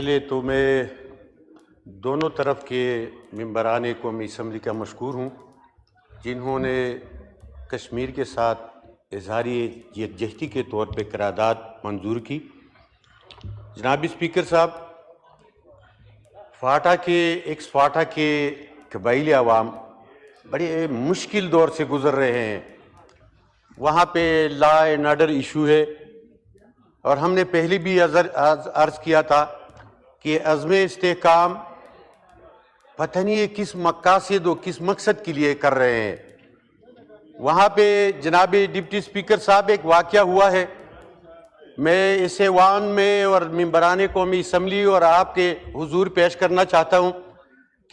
پہلے تو میں دونوں طرف کے ممبران قومی اسمبلی کا مشکور ہوں جنہوں نے کشمیر کے ساتھ اظہار یکجہتی کے طور پہ قرارداد منظور کی۔ جناب اسپیکر صاحب، فاٹا کے قبائلی عوام بڑے مشکل دور سے گزر رہے ہیں۔ وہاں پہ لا اینڈ آرڈر ایشو ہے، اور ہم نے پہلے بھی عرض کیا تھا کہ عزم استحکام پتہ نہیں یہ کس مقاصد و کس مقصد کے لیے کر رہے ہیں۔ وہاں پہ جناب ڈپٹی اسپیکر صاحب ایک واقعہ ہوا ہے، میں اس ایوان میں اور ممبران قومی اسمبلی اور آپ کے حضور پیش کرنا چاہتا ہوں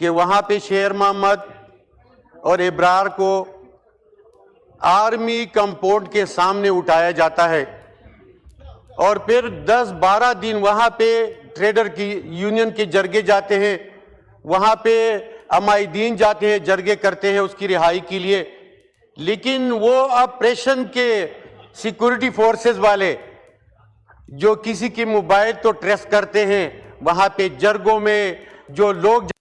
کہ وہاں پہ شیر محمد اور ابرار کو آرمی کمپاؤنڈ کے سامنے اٹھایا جاتا ہے، اور پھر 10-12 دن وہاں پہ ٹریڈر کی یونین کے جرگے جاتے ہیں، وہاں پہ عمائدین جاتے ہیں، جرگے کرتے ہیں اس کی رہائی کے لیے، لیکن وہ آپریشن کے سیکورٹی فورسز والے جو کسی کے موبائل تو ٹریس کرتے ہیں، وہاں پہ جرگوں میں جو لوگ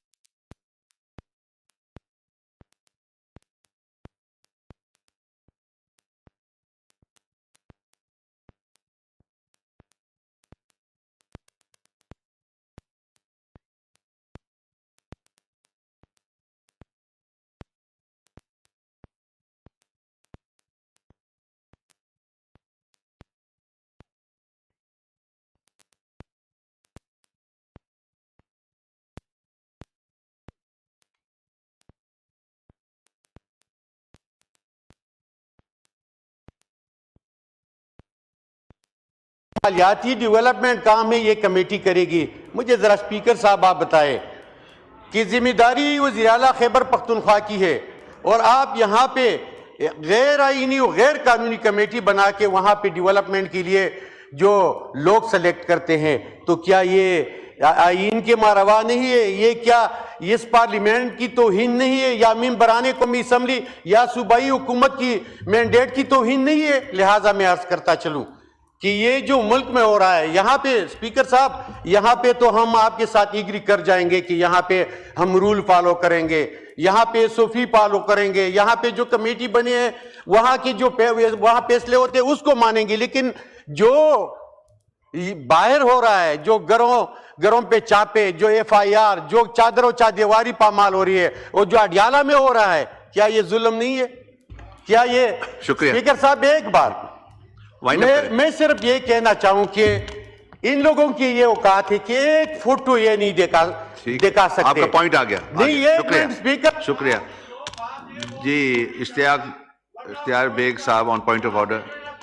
مالیاتی ڈیولپمنٹ کام ہے، یہ کمیٹی کرے گی۔ مجھے ذرا اسپیکر صاحب آپ بتائیں کہ ذمہ داری وزیر اعلیٰ خیبر پختونخوا کی ہے، اور آپ یہاں پہ غیر آئینی و غیر قانونی کمیٹی بنا کے وہاں پہ ڈیولپمنٹ کے لیے جو لوگ سلیکٹ کرتے ہیں، تو کیا یہ آئین کے ماروا نہیں ہے؟ یہ کیا اس پارلیمنٹ کی توہین نہیں ہے، یا ممبران قومی اسمبلی یا صوبائی حکومت کی مینڈیٹ کی توہین نہیں ہے؟ لہٰذا میں عرض کرتا چلوں کہ یہ جو ملک میں ہو رہا ہے، یہاں پہ اسپیکر صاحب، یہاں پہ تو ہم آپ کے ساتھ ایگری کر جائیں گے کہ یہاں پہ ہم رول فالو کریں گے، یہاں پہ صوفی فالو کریں گے، یہاں پہ جو کمیٹی بنے ہیں وہاں کی جو وہاں فیصلے ہوتے ہیں اس کو مانیں گے، لیکن جو باہر ہو رہا ہے، جو گھروں پہ چاپے، جو FIR، جو چادر و چادیواری پامال ہو رہی ہے، اور جو اڈیالہ میں ہو رہا ہے، کیا یہ ظلم نہیں ہے؟ کیا یہ اسپیکر صاحب ایک بات میں صرف یہ کہنا چاہوں کہ ان لوگوں کی یہ اوقات ہے کہ ایک فوٹو یہ نہیں دکھا سکتے۔ آپ کا پوائنٹ آ گیا، نہیں، یہ اسپیکر شکریہ جی۔ اشتیاق بیگ صاحب آن پوائنٹ آف آرڈر۔